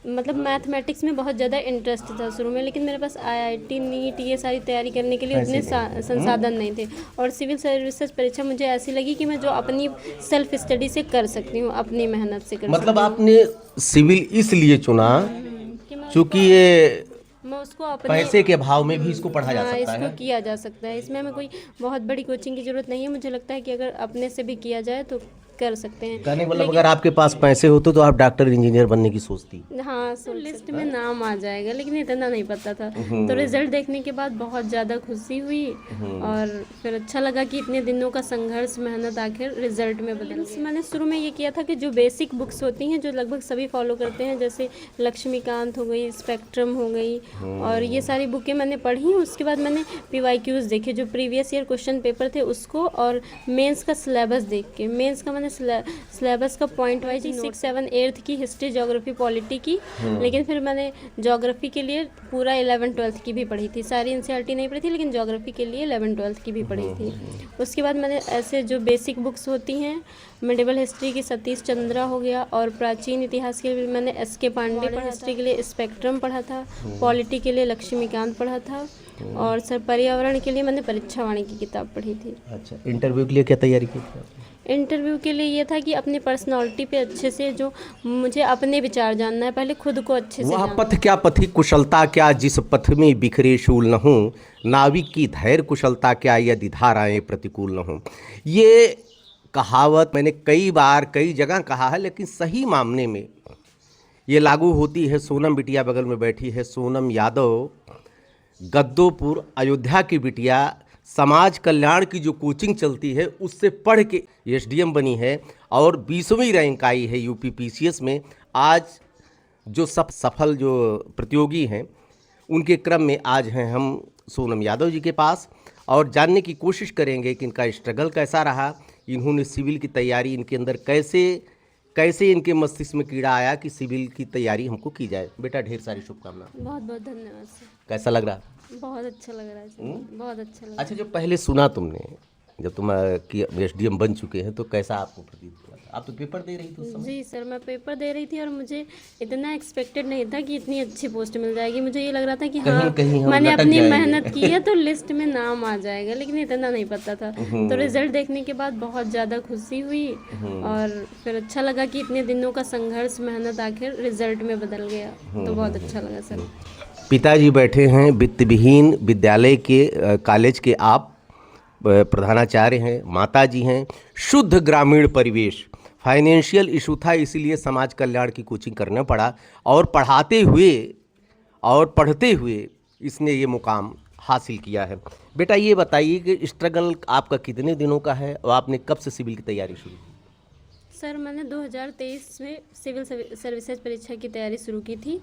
मतलब मैथमेटिक्स में बहुत ज़्यादा इंटरेस्ट था शुरू में, लेकिन मेरे पास आईआईटी नीट ये सारी तैयारी करने के लिए उतने संसाधन नहीं थे। और सिविल सर्विसेज परीक्षा मुझे ऐसी लगी कि मैं जो अपनी सेल्फ स्टडी से कर सकती हूँ, अपनी मेहनत से कर मतलब सकती हूँ। आपने सिविल इसलिए चुना कि क्योंकि ये मैं उसको अपने पैसे के भाव में भी इसको पढ़ा जा हाँ, सकता इसको है। किया जा सकता है। इसमें हमें कोई बहुत बड़ी कोचिंग की ज़रूरत नहीं है। मुझे लगता है कि अगर अपने से भी किया जाए तो कर सकते हैं। कहने का मतलब अगर आपके पास पैसे होते तो आप डॉक्टर इंजीनियर बनने की सोचती। हाँ, तो लिस्ट में नाम आ जाएगा, लेकिन इतना नहीं पता था। तो रिजल्ट देखने के बाद बहुत ज़्यादा खुशी हुई और फिर अच्छा लगा कि इतने दिनों का संघर्ष मेहनत आखिर रिजल्ट में बदल गया। मैंने शुरू में ये किया था कि जो बेसिक बुक्स होती हैं जो लगभग सभी फॉलो करते हैं, जैसे लक्ष्मीकांत हो गई, स्पेक्ट्रम हो गई, और ये सारी बुकें मैंने पढ़ी। उसके बाद मैंने पीवाईक्यूज देखे, जो प्रीवियस ईयर क्वेश्चन पेपर थे उसको, और मेंस का सिलेबस देख के, मेंस का मैंने सिलेबस का पॉइंट वाइज 6, 7, 8 की हिस्ट्री, ज्योग्राफी, पॉलिटी की। लेकिन फिर मैंने ज्योग्राफी के लिए पूरा 11, 12 की भी पढ़ी थी। सारी एनसीईआरटी नहीं पढ़ी थी, लेकिन ज्योग्राफी के लिए 11, 12 की भी पढ़ी थी। उसके बाद मैंने ऐसे जो बेसिक बुक्स होती हैं, मिडिवल हिस्ट्री की सतीश चंद्रा हो गया, और प्राचीन इतिहास के लिए मैंने एस.के. पांडे पढ़ा, हिस्ट्री के लिए स्पेक्ट्रम पढ़ा था, पॉलिटी के लिए लक्ष्मीकांत पढ़ा था, और सर पर्यावरण के लिए मैंने परीक्षावाणी की किताब पढ़ी थी। अच्छा, इंटरव्यू के लिए क्या तैयारी की थी? इंटरव्यू के लिए ये था कि अपनी पर्सनालिटी पे अच्छे से, जो मुझे अपने विचार जानना है, पहले खुद को अच्छे से वह जानना। पथ क्या पथि कुशलता क्या, जिस पथ में बिखरे शूल न हो, नाविक की धैर्य कुशलता क्या, यदि धाराएं प्रतिकूल न हो। ये कहावत मैंने कई बार कई जगह कहा है, लेकिन सही मामले में ये लागू होती है। सोनम बिटिया बगल में बैठी है, सोनम यादव, गद्दोपुर अयोध्या की बिटिया, समाज कल्याण की जो कोचिंग चलती है उससे पढ़ के एसडीएम बनी है और 20वीं रैंक आई है यूपी पीसीएस में। आज जो सब सफल जो प्रतियोगी हैं उनके क्रम में आज हैं हम सोनम यादव जी के पास, और जानने की कोशिश करेंगे कि इनका स्ट्रगल कैसा रहा, इन्होंने सिविल की तैयारी, इनके अंदर कैसे कैसे इनके मस्तिष्क में कीड़ा आया कि सिविल की तैयारी हमको की जाए। बेटा ढेर सारी शुभकामनाएं। बहुत बहुत धन्यवाद सर। कैसा लग रहा? बहुत अच्छा लग रहा है सर, बहुत अच्छा लग रहा है। अच्छा, जो पहले सुना तुमने, जब तुम कि एसडीएम बन चुके हैं, तो कैसा आपको प्रतीत हुआ था? आप तो पेपर दे रही थी उस समय। जी सर, मैं पेपर दे रही थी और मुझे इतना एक्सपेक्टेड नहीं था कि इतनी अच्छी पोस्ट मिल जाएगी। मुझे ये लग रहा था कि हाँ, कहीं हम मैंने लटक अपनी जाएंगे। मेहनत की है तो लिस्ट में नाम आ जाएगा, लेकिन इतना नहीं पता था। तो रिजल्ट देखने के बाद बहुत ज़्यादा खुशी हुई और फिर अच्छा लगा कि इतने दिनों का संघर्ष मेहनत आखिर रिजल्ट में बदल गया। तो बहुत अच्छा लगा सर। पिताजी बैठे हैं, वित्त विहीन विद्यालय के कॉलेज के आप प्रधानाचार्य हैं, माताजी हैं, शुद्ध ग्रामीण परिवेश, फाइनेंशियल इशू था इसीलिए समाज कल्याण की कोचिंग करना पड़ा, और पढ़ाते हुए और पढ़ते हुए इसने ये मुकाम हासिल किया है। बेटा ये बताइए कि स्ट्रगल आपका कितने दिनों का है और आपने कब से सिविल की तैयारी शुरू की? सर, मैंने 2023 में सिविल सर्विसेज परीक्षा की तैयारी शुरू की थी।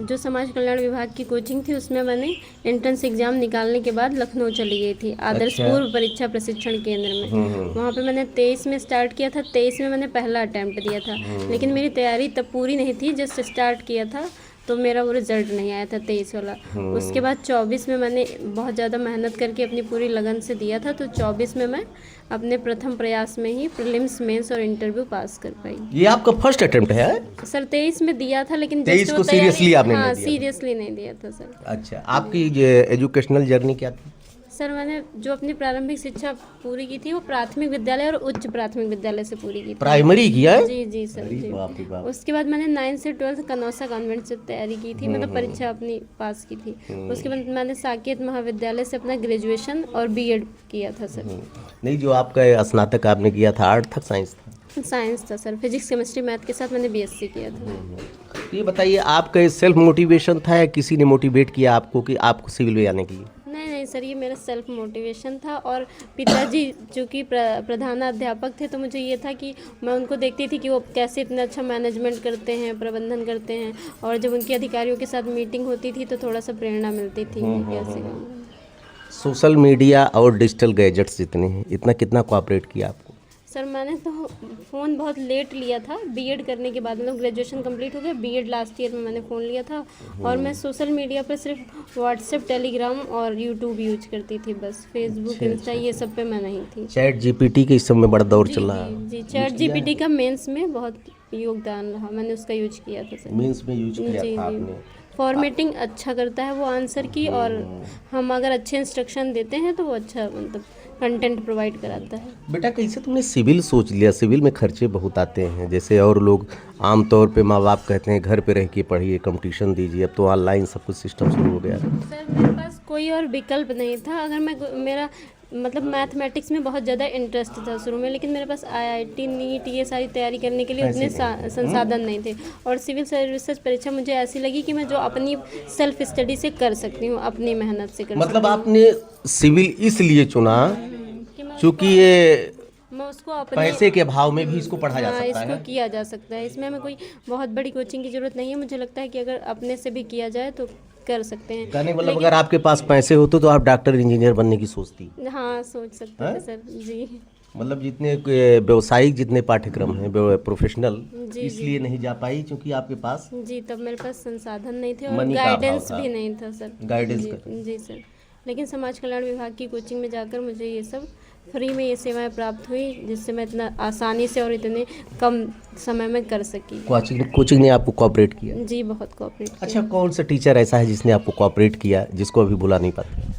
जो समाज कल्याण विभाग की कोचिंग थी उसमें मैंने एंट्रेंस एग्जाम निकालने के बाद लखनऊ चली गई थी, आदर्श पूर्व परीक्षा प्रशिक्षण केंद्र में। वहाँ पे मैंने 23 में स्टार्ट किया था। 23 में मैंने पहला अटैम्प्ट दिया था, लेकिन मेरी तैयारी तब पूरी नहीं थी। जस्ट स्टार्ट किया था तो मेरा वो रिज़ल्ट नहीं आया था 23 वाला। उसके बाद 24 में मैंने बहुत ज़्यादा मेहनत करके अपनी पूरी लगन से दिया था, तो 24 में मैं अपने प्रथम प्रयास में ही प्रीलिम्स, मेंस और इंटरव्यू पास कर पाई। ये आपका फर्स्ट अटेम्प्ट है? सर 23 में दिया था, लेकिन 23 को सीरियसली आपने नहीं दिया? सीरियसली नहीं दिया था सर। अच्छा, आपकी एजुकेशनल जर्नी क्या थी? सर, मैंने जो अपनी प्रारंभिक शिक्षा पूरी की थी वो प्राथमिक विद्यालय और उच्च प्राथमिक विद्यालय से पूरी की थी। प्राइमरी किया है? जी जी सर जी। बाप रे बाप। उसके बाद मैंने 9 से 12 कनौसा कॉन्वेंट से तैयारी की थी, मतलब परीक्षा अपनी पास की थी। उसके बाद मैंने साकेत महाविद्यालय से अपना ग्रेजुएशन और बीएड किया था सर। नहीं, जो आपका स्नातक आपने किया था, आर्ट था साइंस था? साइंस था सर, फिजिक्स केमिस्ट्री मैथ के साथ मैंने बीएससी किया था। ये बताइए, आपका सेल्फ मोटिवेशन था या किसी ने मोटिवेट किया आपको कि आपको सिविल में आने के लिए? नहीं सर, ये मेरा सेल्फ मोटिवेशन था, और पिताजी जो कि प्रधानाध्यापक थे, तो मुझे ये था कि मैं उनको देखती थी कि वो कैसे इतना अच्छा मैनेजमेंट करते हैं, प्रबंधन करते हैं, और जब उनके अधिकारियों के साथ मीटिंग होती थी तो थोड़ा सा प्रेरणा मिलती थी कि कैसे काम करना। सोशल मीडिया और डिजिटल गैजेट्स जितने हैं, इतना कितना कोऑपरेट किया आपको? सर, मैंने तो फ़ोन बहुत लेट लिया था, बीएड करने के बाद। मतलब ग्रेजुएशन कंप्लीट हो गया, बीएड लास्ट ईयर में मैंने फ़ोन लिया था, और मैं सोशल मीडिया पर सिर्फ व्हाट्सएप, टेलीग्राम और यूट्यूब यूज करती थी बस। फेसबुक, इंस्टा ये सब पे मैं नहीं थी। चैट जीपीटी के इस समय बड़ा दौर चल रहा है। जी, चैट जीपीटी का मेंस में बहुत योगदान रहा, मैंने उसका यूज किया था सर। मेंस में यूज किया जी था जी, आपने। फॉर्मेटिंग अच्छा करता है वो आंसर की, और हम अगर अच्छे इंस्ट्रक्शन देते हैं तो वो अच्छा मतलब कंटेंट प्रोवाइड कराता है। बेटा कैसे तुमने सिविल सोच लिया? सिविल में खर्चे बहुत आते हैं, जैसे और लोग आमतौर पे माँ बाप कहते हैं घर पे रह के पढ़िए, कंपटीशन दीजिए, अब तो ऑनलाइन सब कुछ सिस्टम शुरू हो गया। सर मेरे पास कोई और विकल्प नहीं था। अगर मैं मेरा मतलब मैथमेटिक्स में बहुत ज़्यादा इंटरेस्ट था शुरू में, लेकिन मेरे पास आईआईटी नीट ये सारी तैयारी करने के लिए उतने संसाधन नहीं थे, और सिविल सर्विसेज परीक्षा मुझे ऐसी लगी कि मैं जो अपनी सेल्फ स्टडी से कर सकती हूँ, अपनी मेहनत से कर मतलब सकती आपने सिविल इसलिए चुना हूँ कि क्योंकि ये मैं उसको अपने पैसे के अभाव में भी इसको पढ़ा जा हाँ, सकता इसको है। किया जा सकता है। इसमें हमें कोई बहुत बड़ी कोचिंग की ज़रूरत नहीं है। मुझे लगता है कि अगर अपने से भी किया जाए तो कर सकते हैं। कहने का मतलब अगर आपके पास पैसे होते तो आप डॉक्टर इंजीनियर बनने की सोचती। हाँ, सोच सकते थे सर जी। मतलब जितने व्यवसायिक जितने पाठ्यक्रम हैं प्रोफेशनल, जी, इसलिए नहीं जा पाई क्योंकि आपके पास जी, तब मेरे पास संसाधन नहीं थे और मनी का अभाव गाइडेंस था। भी नहीं था सर। गाइडेंस जी, का। जी सर। लेकिन समाज कल्याण विभाग की कोचिंग में जाकर मुझे ये सब फ्री में ये सेवाएं प्राप्त हुई, जिससे मैं इतना आसानी से और इतने कम समय में कर सकी। कोचिंग ने आपको कोऑपरेट किया? जी, बहुत कोऑपरेट किया। अच्छा, कौन सा टीचर ऐसा है जिसने आपको कोऑपरेट किया जिसको अभी भुला नहीं पाते?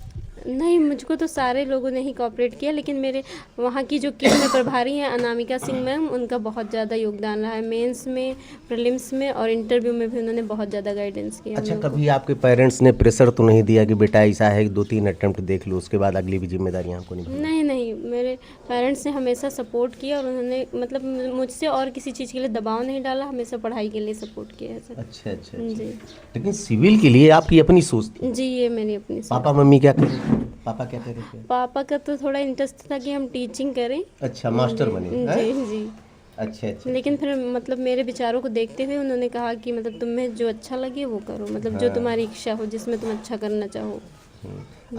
नहीं, मुझको तो सारे लोगों ने ही कोऑपरेट किया, लेकिन मेरे वहाँ की जो केंद्र प्रभारी हैं अनामिका सिंह मैम, उनका बहुत ज़्यादा योगदान रहा है। मेंस में, प्रीलिम्स में और इंटरव्यू में भी उन्होंने बहुत ज़्यादा गाइडेंस किया। अच्छा, कभी आपके पेरेंट्स ने प्रेशर तो नहीं दिया कि बेटा ऐसा है 2-3 अटेम्प्ट देख लो, उसके बाद अगली भी जिम्मेदारी हमको नहीं? नहीं नहीं, मेरे पेरेंट्स ने हमेशा सपोर्ट किया, और उन्होंने मतलब मुझसे और किसी चीज़ के लिए दबाव नहीं डाला, हमेशा पढ़ाई के लिए सपोर्ट किया है सर। अच्छा अच्छा। जी लेकिन सिविल के लिए आपकी अपनी सोच थी। जी, ये मेरी अपनी सोच। पापा मम्मी क्या कर रहे थे? पापा क्या कर रहे थे? पापा का तो थोड़ा इंटरेस्ट था कि हम टीचिंग करें। अच्छा, मास्टर बने हैं? जी जी। अच्छा अच्छा। लेकिन फिर मतलब मेरे विचारों को देखते हुए उन्होंने कहा कि मतलब तुम्हें जो अच्छा लगे वो करो, मतलब जो तुम्हारी इच्छा हो, जिसमें तुम अच्छा करना चाहो।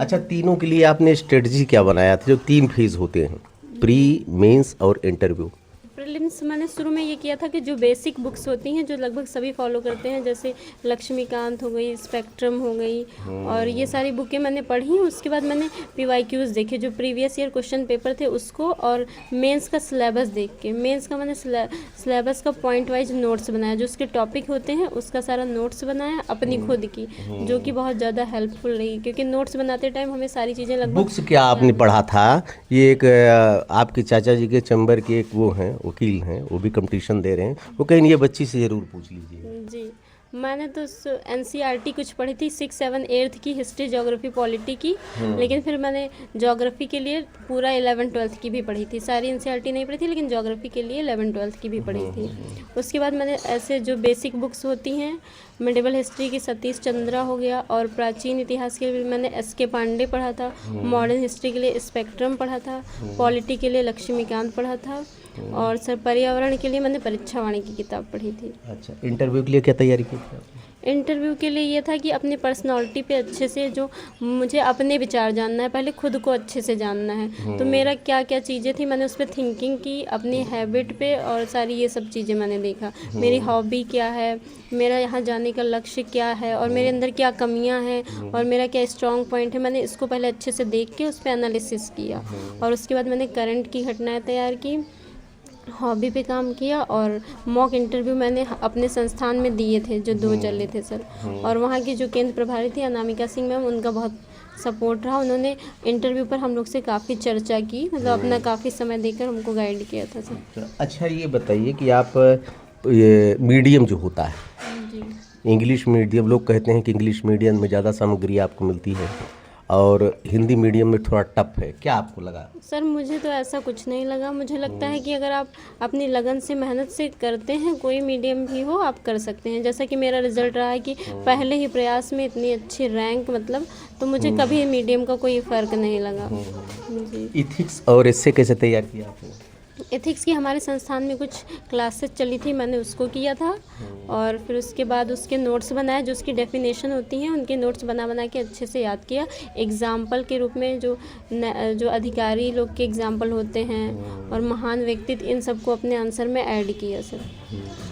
अच्छा, तीनों के लिए आपने स्ट्रेटजी क्या बनाया था? जो 3 फेज होते हैं, प्री, मेंस और इंटरव्यू। प्रीलिम्स मैंने शुरू में ये किया था कि जो बेसिक बुक्स होती हैं जो लगभग सभी फॉलो करते हैं, जैसे लक्ष्मीकांत हो गई, स्पेक्ट्रम हो गई, और ये सारी बुकें मैंने पढ़ी। उसके बाद मैंने PYQs देखे, जो प्रीवियस ईयर क्वेश्चन पेपर थे उसको, और मेंस का सिलेबस देख के, मेंस का मैंने सिलेबस का पॉइंट वाइज नोट्स बनाया, जो उसके टॉपिक होते हैं उसका सारा नोट्स बनाया अपनी खुद की, जो कि बहुत ज़्यादा हेल्पफुल रही, क्योंकि नोट्स बनाते टाइम हमें सारी चीज़ें लगभग। बुक्स क्या आपने पढ़ा था? ये एक आपके चाचा जी के चैम्बर के एक वो हैं, वकील हैं, वो भी कंपटीशन दे रहे हैं, वो कहीं ये बच्ची से ज़रूर पूछ लीजिए। जी, मैंने तो NCERT कुछ पढ़ी थी, 6, 7, 8 की, हिस्ट्री, ज्योग्राफी, पॉलिटी की, लेकिन फिर मैंने ज्योग्राफी के लिए पूरा 11, 12 की भी पढ़ी थी। सारी NCERT नहीं पढ़ी थी, लेकिन ज्योग्राफी के लिए 11, 12 की भी पढ़ी थी। उसके बाद मैंने ऐसे जो बेसिक बुक्स होती हैं, मिडिवल हिस्ट्री की सतीश चंद्रा हो गया, और प्राचीन इतिहास के लिए मैंने SK पांडे पढ़ा था, मॉडर्न हिस्ट्री के लिए स्पेक्ट्रम पढ़ा था, पॉलिटी के लिए लक्ष्मीकांत पढ़ा था, और सर पर्यावरण के लिए मैंने परीक्षा वाणी की किताब पढ़ी थी। अच्छा, इंटरव्यू के लिए क्या तैयारी की थी आपने? इंटरव्यू के लिए ये था कि अपनी पर्सनालिटी पे अच्छे से, जो मुझे अपने विचार जानना है, पहले खुद को अच्छे से जानना है, तो मेरा क्या क्या चीज़ें थी मैंने उस पर थिंकिंग की, अपनी हैबिट पे, और सारी ये सब चीज़ें मैंने देखा, मेरी हॉबी क्या है, मेरा यहाँ जाने का लक्ष्य क्या है, और मेरे अंदर क्या कमियाँ हैं, और मेरा क्या स्ट्रॉन्ग पॉइंट है। मैंने इसको पहले अच्छे से देख के उस पर एनालिसिस किया, और उसके बाद मैंने करंट की घटनाएँ तैयार की, हॉबी पे काम किया, और मॉक इंटरव्यू मैंने अपने संस्थान में दिए थे, जो 2 चले थे सर। और वहाँ की जो केंद्र प्रभारी थी अनामिका सिंह मैम, उनका बहुत सपोर्ट रहा, उन्होंने इंटरव्यू पर हम लोग से काफ़ी चर्चा की, मतलब अपना काफ़ी समय देकर हमको गाइड किया था सर। अच्छा, ये बताइए कि आप ये मीडियम जो होता है, जी इंग्लिश मीडियम, लोग कहते हैं कि इंग्लिश मीडियम में ज़्यादा सामग्री आपको मिलती है और हिंदी मीडियम में थोड़ा टफ है, क्या आपको लगा? सर, मुझे तो ऐसा कुछ नहीं लगा। मुझे लगता है कि अगर आप अपनी लगन से, मेहनत से करते हैं, कोई मीडियम भी हो आप कर सकते हैं। जैसा कि मेरा रिजल्ट रहा है कि पहले ही प्रयास में इतनी अच्छी रैंक, मतलब, तो मुझे कभी मीडियम का कोई फ़र्क नहीं लगा। जी। इथिक्स और इससे कैसे तैयार किया आपने? एथिक्स की हमारे संस्थान में कुछ क्लासेस चली थी, मैंने उसको किया था, और फिर उसके बाद उसके नोट्स बनाए, जो उसकी डेफिनेशन होती हैं उनके नोट्स बना बना के अच्छे से याद किया। एग्जाम्पल के रूप में जो अधिकारी लोग के एग्जाम्पल होते हैं और महान व्यक्तित्व, इन सबको अपने आंसर में ऐड किया सर।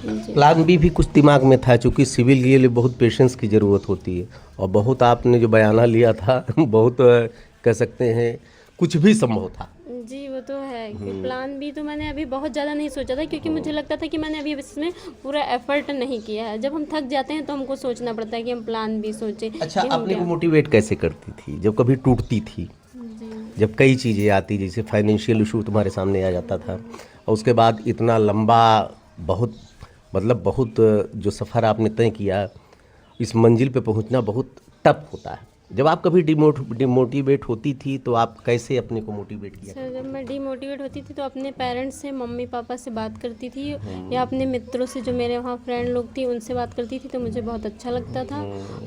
जी। प्लान बी भी कुछ दिमाग में था, क्योंकि सिविल के लिए बहुत पेशेंस की ज़रूरत होती है, और बहुत आपने जो बयाना लिया था बहुत कह सकते हैं कुछ भी संभव था। जी वो तो है कि प्लान भी तो मैंने अभी बहुत ज़्यादा नहीं सोचा था, क्योंकि मुझे लगता था कि मैंने अभी इसमें पूरा एफर्ट नहीं किया है। जब हम थक जाते हैं तो हमको सोचना पड़ता है कि हम प्लान भी सोचें अच्छा, कि हम अपने क्या। को मोटिवेट कैसे करती थी जब कभी टूटती थी, जी जब कई चीज़ें आती, जैसे फाइनेंशियल इशू तुम्हारे सामने आ जाता था, और उसके बाद इतना लंबा, बहुत मतलब बहुत जो सफ़र आपने तय किया, इस मंजिल पे पहुंचना बहुत टफ होता है। जब आप कभी डिमोटिवेट होती थी तो आप कैसे अपने को मोटिवेट किया? सर, जब मैं डीमोटिवेट होती थी तो अपने पेरेंट्स से, मम्मी पापा से बात करती थी, या अपने मित्रों से, जो मेरे वहाँ फ्रेंड लोग थी, उनसे बात करती थी, तो मुझे बहुत अच्छा लगता था।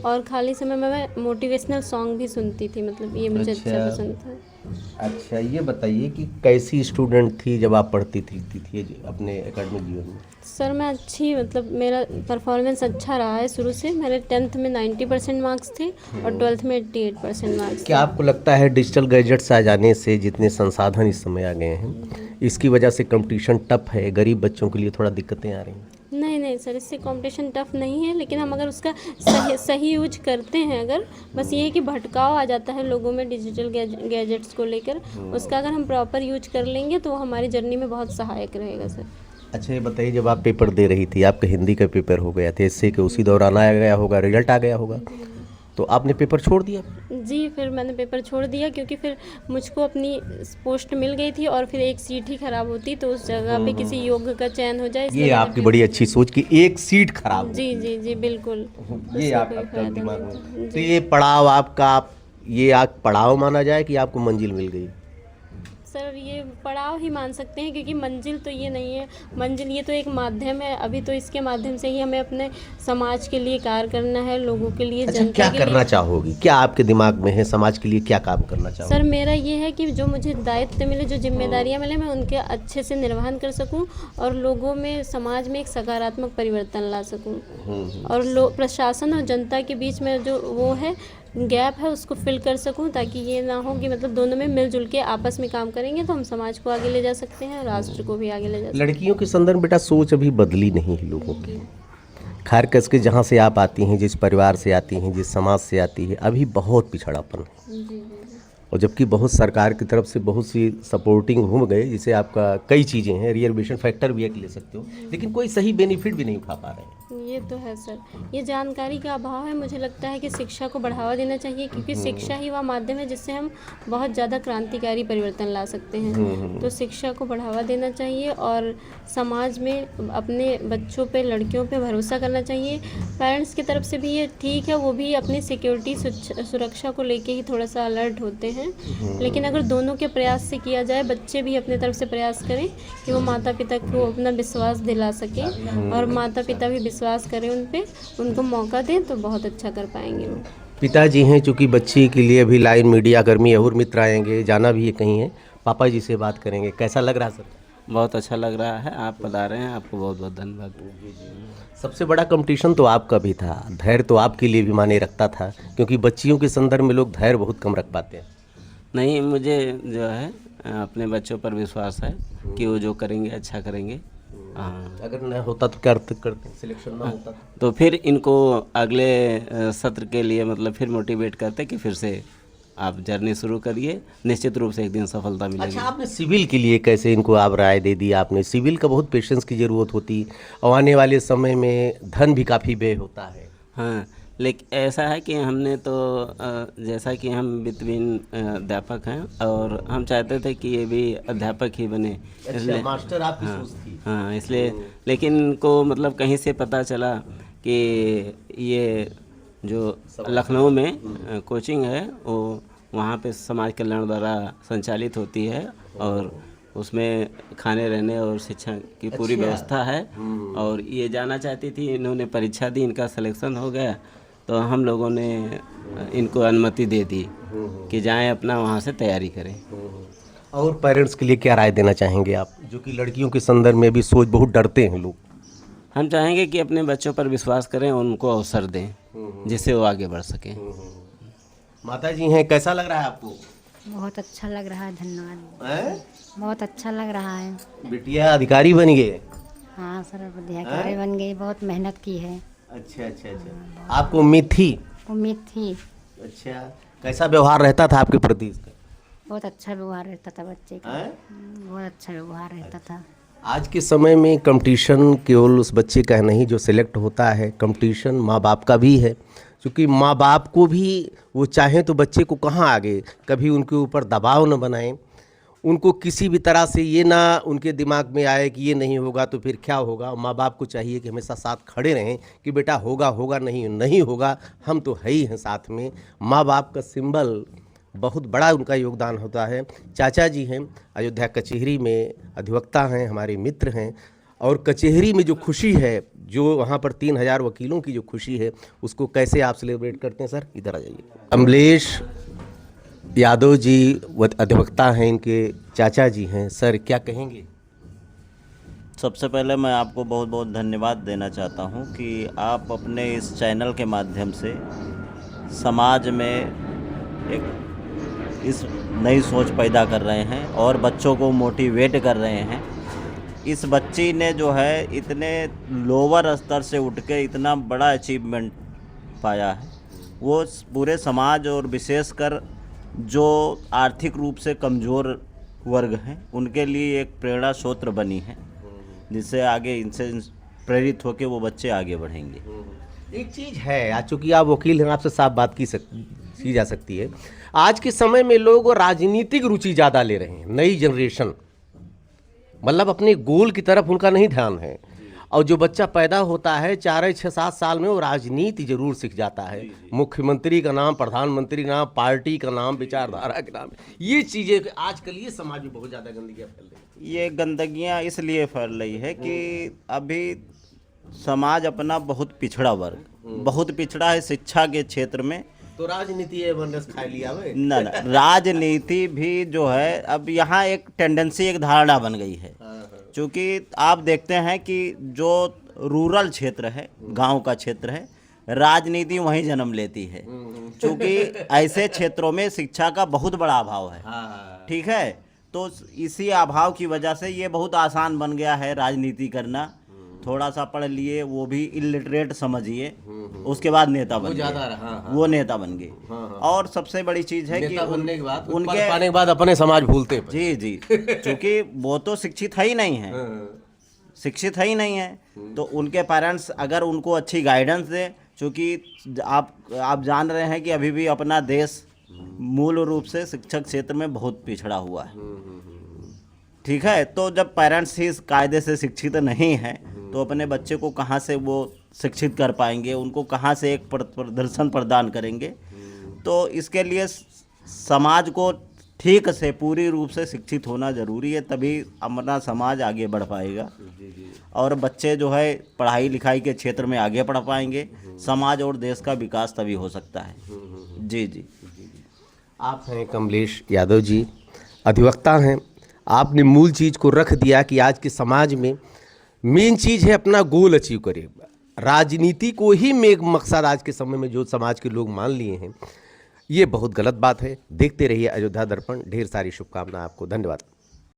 और खाली समय में मैं मोटिवेशनल सॉन्ग भी सुनती थी, मतलब ये मुझे अच्छा अच्छा। पसंद था। अच्छा, ये बताइए कि कैसी स्टूडेंट थी जब आप पढ़ती थी अपने एकेडमिक जीवन में? सर मैं अच्छी, मतलब मेरा परफॉर्मेंस अच्छा रहा है शुरू से। मेरे 10th में 90% मार्क्स थे और 12th में 88% मार्क्स थे। क्या आपको लगता है डिजिटल गैजेट्स आ जाने से, जितने संसाधन इस समय आ गए हैं, इसकी वजह से कंपटीशन टफ है, गरीब बच्चों के लिए थोड़ा दिक्कतें आ रही हैं? नहीं नहीं सर, इससे कंपटीशन टफ नहीं है, लेकिन हम अगर उसका सही यूज करते हैं, अगर बस ये है कि भटकाव आ जाता है लोगों में डिजिटल गैजेट्स को लेकर, उसका अगर हम प्रॉपर यूज कर लेंगे तो वो हमारी जर्नी में बहुत सहायक रहेगा सर। अच्छा, ये बताइए, जब आप पेपर दे रही थी, आपका हिंदी का पेपर हो गया था, इससे कि उसी दौरान आ गया होगा, रिजल्ट आ गया होगा, तो आपने पेपर छोड़ दिया? जी, फिर मैंने पेपर छोड़ दिया, क्योंकि फिर मुझको अपनी पोस्ट मिल गई थी और फिर एक सीट ही खराब होती, तो उस जगह पे किसी योग्य का चयन हो जाए, इसलिए ये मैंने आपकी फिर। बड़ी अच्छी सोच कि एक सीट खराब हो। जी जी जी बिल्कुल, ये उससे आपका कोई कब फायदा दिमाग नहीं में, था। तो जी ये पड़ाव आपका, ये आप पड़ाव माना जाए कि आपको मंजिल मिल गई? सर, ये पड़ाव ही मान सकते हैं, क्योंकि मंजिल तो ये नहीं है। मंजिल ये तो एक माध्यम है, अभी तो इसके माध्यम से ही हमें अपने समाज के लिए कार्य करना है, लोगों के लिए, अच्छा, जनता क्या के करना लिए। चाहोगी, क्या आपके दिमाग में है, समाज के लिए क्या काम करना सर चाहोगी? मेरा ये है कि जो मुझे दायित्व मिले, जो जिम्मेदारियां मिले, मैं उनके अच्छे से निर्वहन कर सकूं और लोगों में, समाज में एक सकारात्मक परिवर्तन ला सकूं, और प्रशासन और जनता के बीच में जो वो है गैप है, उसको फिल कर सकूं, ताकि ये ना हो कि मतलब दोनों में मिलजुल के आपस में काम करेंगे तो हम समाज को आगे ले जा सकते हैं और राष्ट्र को भी आगे ले जा सकते लड़कियों के संदर्भ में बेटा सोच अभी बदली नहीं है लोगों की। खैर कस के जहाँ से आप आती हैं, जिस परिवार से आती हैं, जिस समाज से आती है, अभी बहुत पिछड़ापन है। हैं। जी और जबकि बहुत सरकार की तरफ से बहुत सी सपोर्टिंग हो गए, जिसे आपका कई चीज़ें हैं, रिजर्वेशन फैक्टर भी एक ले सकते हो, लेकिन कोई सही बेनिफिट भी नहीं उठा पा रहे हैं। ये तो है सर, ये जानकारी का अभाव है। मुझे लगता है कि शिक्षा को बढ़ावा देना चाहिए, क्योंकि शिक्षा ही वह माध्यम है जिससे हम बहुत ज़्यादा क्रांतिकारी परिवर्तन ला सकते हैं। तो शिक्षा को बढ़ावा देना चाहिए और समाज में अपने बच्चों पे, लड़कियों पे भरोसा करना चाहिए। पेरेंट्स की तरफ से भी ये ठीक है, वो भी अपनी सिक्योरिटी, सुरक्षा को लेके ही थोड़ा सा अलर्ट होते हैं, लेकिन अगर दोनों के प्रयास से किया जाए, बच्चे भी अपने तरफ से प्रयास करें कि वो माता पिता को अपना विश्वास दिला सकें और माता पिता भी विश्वास करें उन पे, उनको मौका दें, तो बहुत अच्छा कर पाएंगे वो। पिताजी हैं, चूँकि बच्ची के लिए अभी लाइन मीडिया कर्मी और मित्र आएंगे, जाना भी है कहीं है, पापा जी से बात करेंगे। कैसा लग रहा सर? बहुत अच्छा लग रहा है, आप पधारे हैं, आपको बहुत बहुत धन्यवाद। सबसे बड़ा कंपटीशन तो आपका भी था, धैर्य तो आपके लिए भी माने रखता था, क्योंकि बच्चियों के संदर्भ में लोग धैर्य बहुत कम रख पाते हैं। नहीं, मुझे जो है अपने बच्चों पर विश्वास है कि वो जो करेंगे अच्छा करेंगे। हाँ, अगर न होता तो क्या करते, सिलेक्शन ना होता तो फिर इनको अगले सत्र के लिए मतलब फिर मोटिवेट करते कि फिर से आप जर्नी शुरू करिए, निश्चित रूप से एक दिन सफलता मिलेगी। अच्छा, आपने सिविल के लिए कैसे इनको आप राय दे दी? आपने सिविल का बहुत पेशेंस की ज़रूरत होती, और आने वाले समय में धन भी काफ़ी व्यय होता है। हाँ, लेकिन ऐसा है कि हमने तो जैसा कि हम वित्तहीन अध्यापक हैं और हम चाहते थे कि ये भी अध्यापक ही बने, अच्छा, मास्टर आपकी सोच थी। हाँ, इसलिए, लेकिन इनको मतलब कहीं से पता चला कि ये जो लखनऊ में कोचिंग है, वो वहाँ पे समाज कल्याण द्वारा संचालित होती है और उसमें खाने, रहने और शिक्षा की पूरी व्यवस्था है। और ये जाना चाहती थी, इन्होंने परीक्षा दी, इनका सिलेक्शन हो गया, तो हम लोगों ने इनको अनुमति दे दी कि जाएं अपना वहाँ से तैयारी करें। और पेरेंट्स के लिए क्या राय देना चाहेंगे आप, जो कि लड़कियों के संदर्भ में भी सोच बहुत डरते हैं लोग? हम चाहेंगे कि अपने बच्चों पर विश्वास करें और उनको अवसर दें जिससे वो आगे बढ़ सकें। माता जी हैं, कैसा लग रहा है आपको? बहुत अच्छा लग रहा है, धन्यवाद। हैं? बहुत अच्छा लग रहा है। बिटिया अधिकारी बन गए? हाँ सर, अधिकारी बन गई, बहुत मेहनत की है। अच्छा अच्छा अच्छा, आपको उम्मीद थी? उम्मीद थी। अच्छा, कैसा व्यवहार रहता था आपके प्रति इसका? बहुत अच्छा व्यवहार रहता था बच्चे का। बहुत अच्छा व्यवहार रहता था। आज के समय में कंपटीशन केवल उस बच्चे का नहीं जो सिलेक्ट होता है, कंपटीशन माँ बाप का भी है, क्योंकि माँ बाप को भी वो चाहें तो बच्चे को कहाँ आगे, कभी उनके ऊपर दबाव न बनाएं, उनको किसी भी तरह से ये ना उनके दिमाग में आए कि ये नहीं होगा तो फिर क्या होगा। माँ बाप को चाहिए कि हमेशा साथ खड़े रहें कि बेटा होगा होगा, नहीं होगा, हम तो है ही हैं साथ में। माँ बाप का सिंबल बहुत बड़ा उनका योगदान होता है। चाचा जी हैं, अयोध्या कचहरी में अधिवक्ता हैं, हमारे मित्र हैं, और कचहरी में जो खुशी है, जो वहाँ पर 3000 वकीलों की जो खुशी है, उसको कैसे आप सेलिब्रेट करते हैं सर? इधर आ जाइए। कमलेश यादव जी अधिवक्ता हैं, इनके चाचा जी हैं। सर क्या कहेंगे? सबसे पहले मैं आपको बहुत बहुत धन्यवाद देना चाहता हूं कि आप अपने इस चैनल के माध्यम से समाज में एक इस नई सोच पैदा कर रहे हैं और बच्चों को मोटिवेट कर रहे हैं। इस बच्ची ने जो है इतने लोअर स्तर से उठ के इतना बड़ा अचीवमेंट पाया है। वो पूरे समाज और विशेषकर जो आर्थिक रूप से कमज़ोर वर्ग हैं उनके लिए एक प्रेरणा स्रोत बनी है, जिससे आगे इनसे प्रेरित होकर वो बच्चे आगे बढ़ेंगे। एक चीज़ है, आज चूँकि आप वकील हैं, आपसे साफ बात की जा सकती है। आज के समय में लोग राजनीतिक रुचि ज़्यादा ले रहे हैं, नई जनरेशन, मतलब अपने गोल की तरफ उनका नहीं ध्यान है। और जो बच्चा पैदा होता है 4, 6, 7 साल में वो राजनीति जरूर सीख जाता है। मुख्यमंत्री का नाम, प्रधानमंत्री का नाम, पार्टी का नाम, विचारधारा के नाम, ये चीज़ें आजकल ये समाज में बहुत ज़्यादा गंदगियाँ फैल रही हैं। ये गंदगियाँ इसलिए फैल रही है कि अभी समाज अपना बहुत पिछड़ा वर्ग, बहुत पिछड़ा है शिक्षा के क्षेत्र में। तो राजनीति है बनरस खा लिया भाई। ना राजनीति भी जो है अब यहाँ एक टेंडेंसी, एक धारणा बन गई है। क्योंकि आप देखते हैं कि जो रूरल क्षेत्र है, गांव का क्षेत्र है, राजनीति वहीं जन्म लेती है। क्योंकि ऐसे क्षेत्रों में शिक्षा का बहुत बड़ा अभाव है। ठीक है, तो इसी अभाव की वजह से ये बहुत आसान बन गया है राजनीति करना। थोड़ा सा पढ़ लिए, वो भी इलिटरेट समझिए, उसके बाद नेता बन गए, वो नेता बन गए। और सबसे बड़ी चीज़ है कि बनने के बाद, उनके पाने के बाद अपने समाज भूलते हैं। जी जी, क्योंकि वो तो शिक्षित है ही नहीं है, शिक्षित है ही नहीं है। तो उनके पेरेंट्स अगर उनको अच्छी गाइडेंस दें, क्योंकि आप जान रहे हैं कि अभी भी अपना देश मूल रूप से शिक्षक क्षेत्र में बहुत पिछड़ा हुआ है। ठीक है, तो जब पेरेंट्स ही कायदे से शिक्षित नहीं हैं तो अपने बच्चे को कहाँ से वो शिक्षित कर पाएंगे, उनको कहाँ से एक प्रदर्शन प्रदान करेंगे। तो इसके लिए समाज को ठीक से पूरी रूप से शिक्षित होना ज़रूरी है, तभी अपना समाज आगे बढ़ पाएगा और बच्चे जो है पढ़ाई लिखाई के क्षेत्र में आगे बढ़ पाएंगे। समाज और देश का विकास तभी हो सकता है। जी जी। आप हैं कमलेश यादव जी, अधिवक्ता हैं। आपने मूल चीज़ को रख दिया कि आज के समाज में मेन चीज़ है अपना गोल अचीव करे। राजनीति को ही मेन मकसद आज के समय में जो समाज के लोग मान लिए हैं, ये बहुत गलत बात है। देखते रहिए अयोध्या दर्पण। ढेर सारी शुभकामनाएं आपको। धन्यवाद।